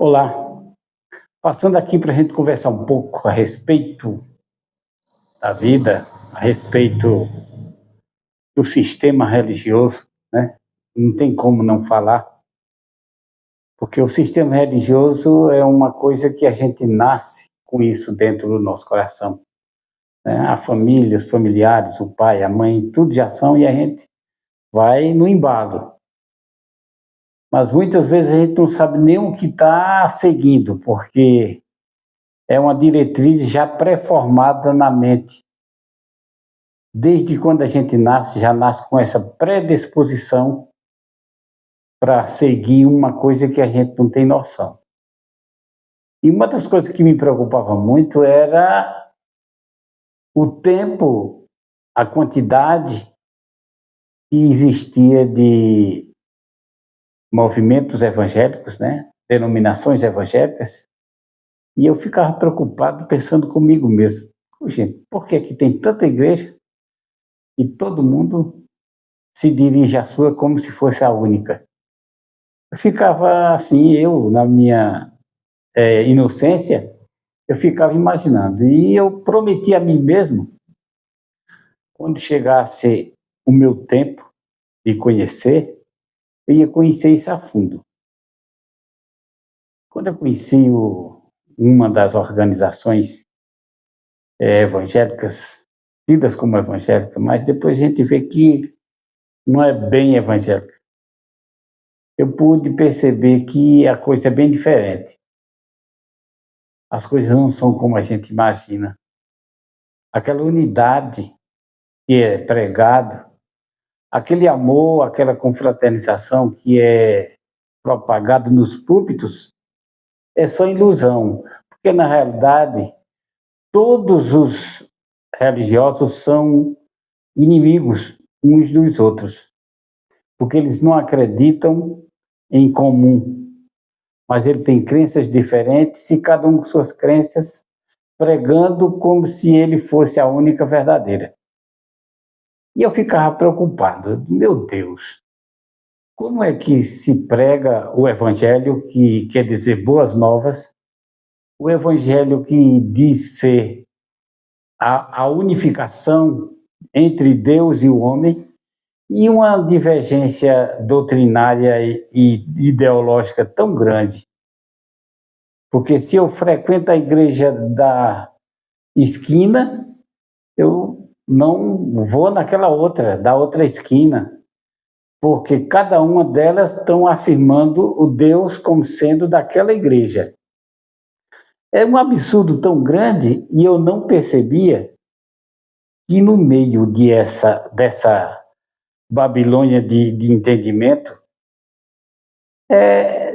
Olá, passando aqui para a gente conversar um pouco a respeito da vida, a respeito do sistema religioso, né? Não tem como não falar, porque o sistema religioso é uma coisa que a gente nasce com isso dentro do nosso coração, né? A família, os familiares, o pai, a mãe, tudo já são e a gente vai no embalo. Mas muitas vezes a gente não sabe nem o que está seguindo, porque é uma diretriz já pré-formada na mente. Desde quando a gente nasce, já nasce com essa predisposição para seguir uma coisa que a gente não tem noção. E uma das coisas que me preocupava muito era o tempo, a quantidade que existia de movimentos evangélicos, né? Denominações evangélicas, e eu ficava preocupado pensando comigo mesmo, gente, por que aqui tem tanta igreja e todo mundo se dirige à sua como se fosse a única? Eu ficava assim, eu na minha inocência, eu ficava imaginando, e eu prometi a mim mesmo, quando chegasse o meu tempo de conhecer, eu ia conhecer isso a fundo. Quando eu conheci uma das organizações evangélicas, tidas como evangélica, mas depois a gente vê que não é bem evangélica. Eu pude perceber que a coisa é bem diferente. As coisas não são como a gente imagina. Aquela unidade que é pregado, aquele amor, aquela confraternização que é propagado nos púlpitos, é só ilusão, porque na realidade todos os religiosos são inimigos uns dos outros, porque eles não acreditam em comum, mas ele tem crenças diferentes e cada um com suas crenças pregando como se ele fosse a única verdadeira. E eu ficava preocupado, meu Deus, como é que se prega o evangelho, que quer dizer boas novas, o evangelho que diz ser a unificação entre Deus e o homem, e uma divergência doutrinária e ideológica tão grande. Porque se eu frequento a igreja da esquina, eu não vou naquela outra, da outra esquina, porque cada uma delas estão afirmando o Deus como sendo daquela igreja. É um absurdo tão grande e eu não percebia que no meio dessa Babilônia de entendimento,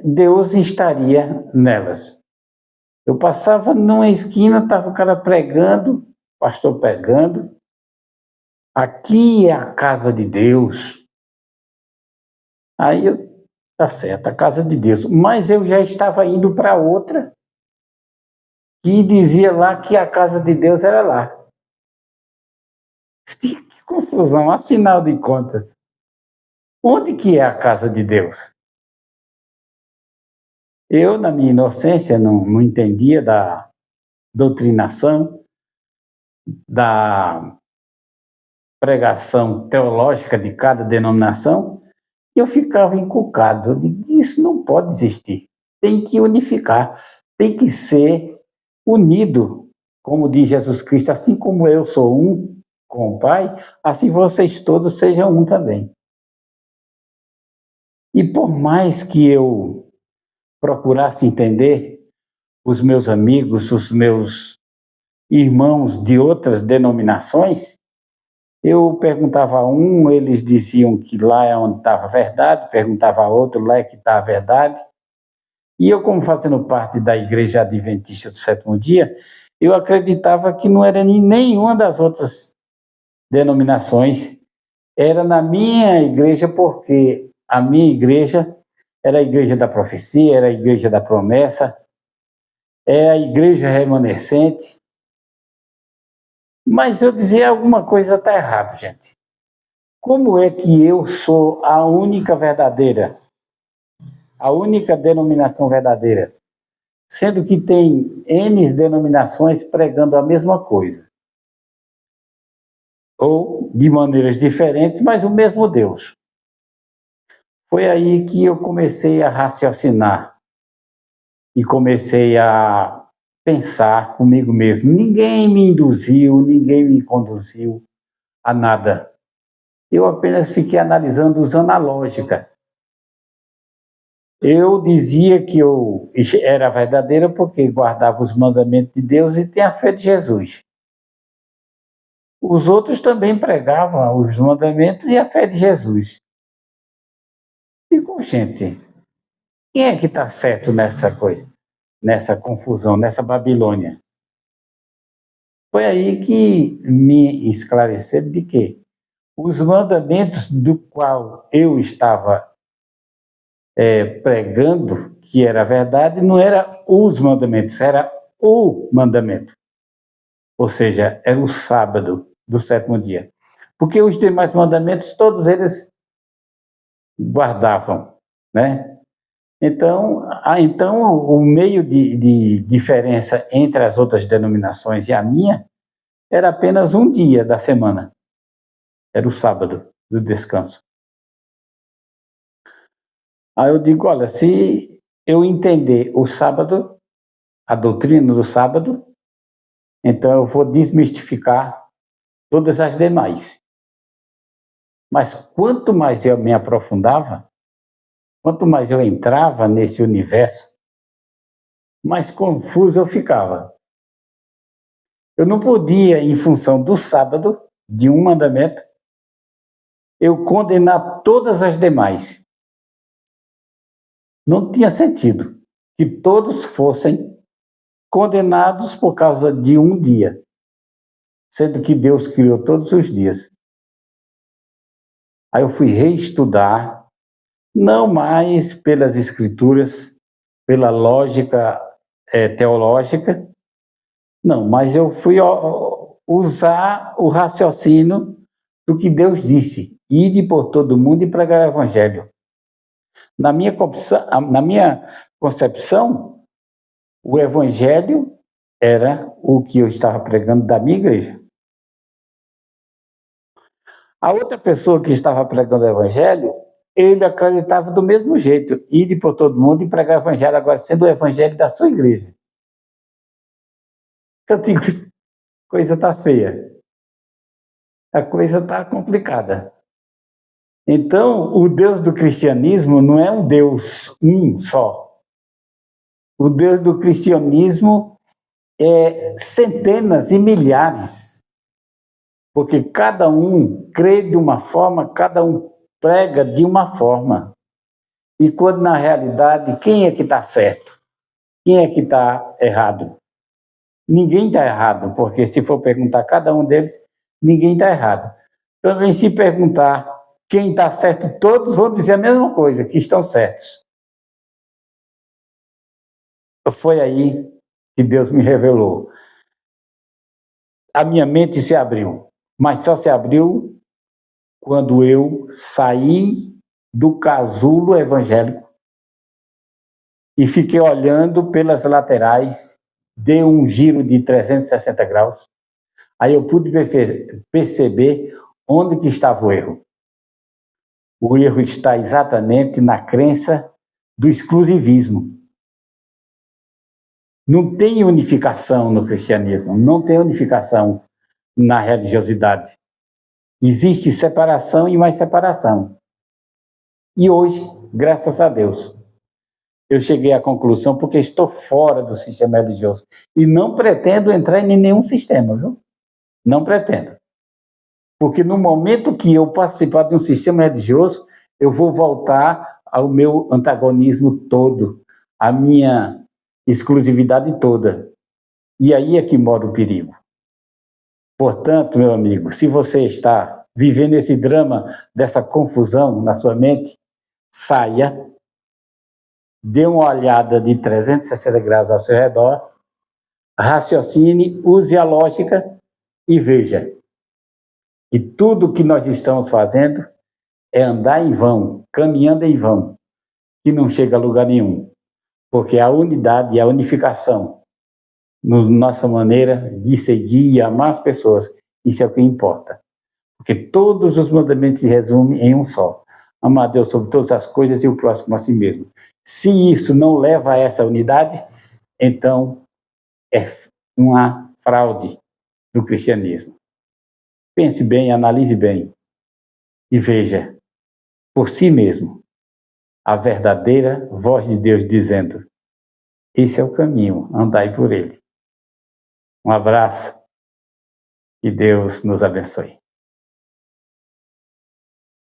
Deus estaria nelas. Eu passava numa esquina, estava o cara pregando, pastor pregando, aqui é a casa de Deus. Aí tá certo, a casa de Deus. Mas eu já estava indo para outra, que dizia lá que a casa de Deus era lá. Que confusão, afinal de contas. Onde que é a casa de Deus? Eu, na minha inocência, não entendia da doutrinação, da pregação teológica de cada denominação, e eu ficava encucado. Eu digo, isso não pode existir. Tem que unificar, tem que ser unido, como diz Jesus Cristo, assim como eu sou um com o Pai, assim vocês todos sejam um também. E por mais que eu procurasse entender os meus amigos, os meus irmãos de outras denominações, eu perguntava a um, eles diziam que lá é onde estava a verdade, perguntava a outro, lá é que está a verdade. E eu, como fazendo parte da Igreja Adventista do Sétimo Dia, eu acreditava que não era em nenhuma das outras denominações, era na minha igreja, porque a minha igreja era a igreja da profecia, era a igreja da promessa, é a igreja remanescente. Mas eu dizia, alguma coisa está errada, gente. Como é que eu sou a única verdadeira, a única denominação verdadeira? sendo que tem N denominações pregando a mesma coisa, ou de maneiras diferentes, mas o mesmo Deus. Foi aí que eu comecei a raciocinar e comecei a pensar comigo mesmo. Ninguém me induziu, ninguém me conduziu a nada. Eu apenas fiquei analisando usando a lógica. Eu dizia que eu era verdadeira porque guardava os mandamentos de Deus e tinha a fé de Jesus. Os outros também pregavam os mandamentos e a fé de Jesus. Digo, gente, quem é que está certo nessa coisa, nessa confusão, nessa Babilônia? Foi aí que me esclareceu de que os mandamentos do qual eu estava pregando, que era verdade, não era os mandamentos, era o mandamento. Ou seja, era o sábado do sétimo dia. Porque os demais mandamentos, todos eles guardavam, né? Então, o meio de diferença entre as outras denominações e a minha era apenas um dia da semana. Era o sábado do descanso. Aí eu digo, olha, se eu entender o sábado, a doutrina do sábado, então eu vou desmistificar todas as demais. Mas quanto mais eu me aprofundava, quanto mais eu entrava nesse universo, mais confuso eu ficava. Eu não podia, em função do sábado, de um mandamento, eu condenar todas as demais. Não tinha sentido que todos fossem condenados por causa de um dia, sendo que Deus criou todos os dias. Aí eu fui reestudar, não mais pelas escrituras, pela lógica teológica, não, mas eu fui usar o raciocínio do que Deus disse: ide por todo mundo e pregar o evangelho. Na minha concepção, o evangelho era o que eu estava pregando da minha igreja. A outra pessoa que estava pregando o evangelho, ele acreditava do mesmo jeito, ir por todo mundo e pregar o evangelho, agora sendo o evangelho da sua igreja. Eu digo, a coisa está feia. A coisa está complicada. Então, o Deus do cristianismo não é um Deus um só. O Deus do cristianismo é centenas e milhares. Porque cada um crê de uma forma, cada um prega de uma forma. E quando na realidade, quem é que está certo? Quem é que está errado? Ninguém está errado, porque se for perguntar a cada um deles, ninguém está errado. Também se perguntar quem está certo, todos vão dizer a mesma coisa, que estão certos. Foi aí que Deus me revelou. A minha mente se abriu, mas só se abriu quando eu saí do casulo evangélico e fiquei olhando pelas laterais, dei um giro de 360 graus, aí eu pude perceber onde que estava o erro. O erro está exatamente na crença do exclusivismo. Não tem unificação no cristianismo, não tem unificação na religiosidade. Existe separação e mais separação. E hoje, graças a Deus, eu cheguei à conclusão porque estou fora do sistema religioso e não pretendo entrar em nenhum sistema, viu? Não pretendo. Porque no momento que eu participar de um sistema religioso, eu vou voltar ao meu antagonismo todo, à minha exclusividade toda. E aí é que mora o perigo. Portanto, meu amigo, se você está vivendo esse drama, dessa confusão na sua mente, saia, dê uma olhada de 360 graus ao seu redor, raciocine, use a lógica e veja que tudo que nós estamos fazendo é andar em vão, caminhando em vão, que não chega a lugar nenhum. Porque a unidade e a unificação, nossa maneira de seguir e amar as pessoas, isso é o que importa. Porque todos os mandamentos se resumem em um só: amar a Deus sobre todas as coisas e o próximo a si mesmo. Se isso não leva a essa unidade, então é uma fraude do cristianismo. Pense bem, analise bem e veja por si mesmo a verdadeira voz de Deus dizendo: esse é o caminho, andai por ele. Um abraço, que Deus nos abençoe.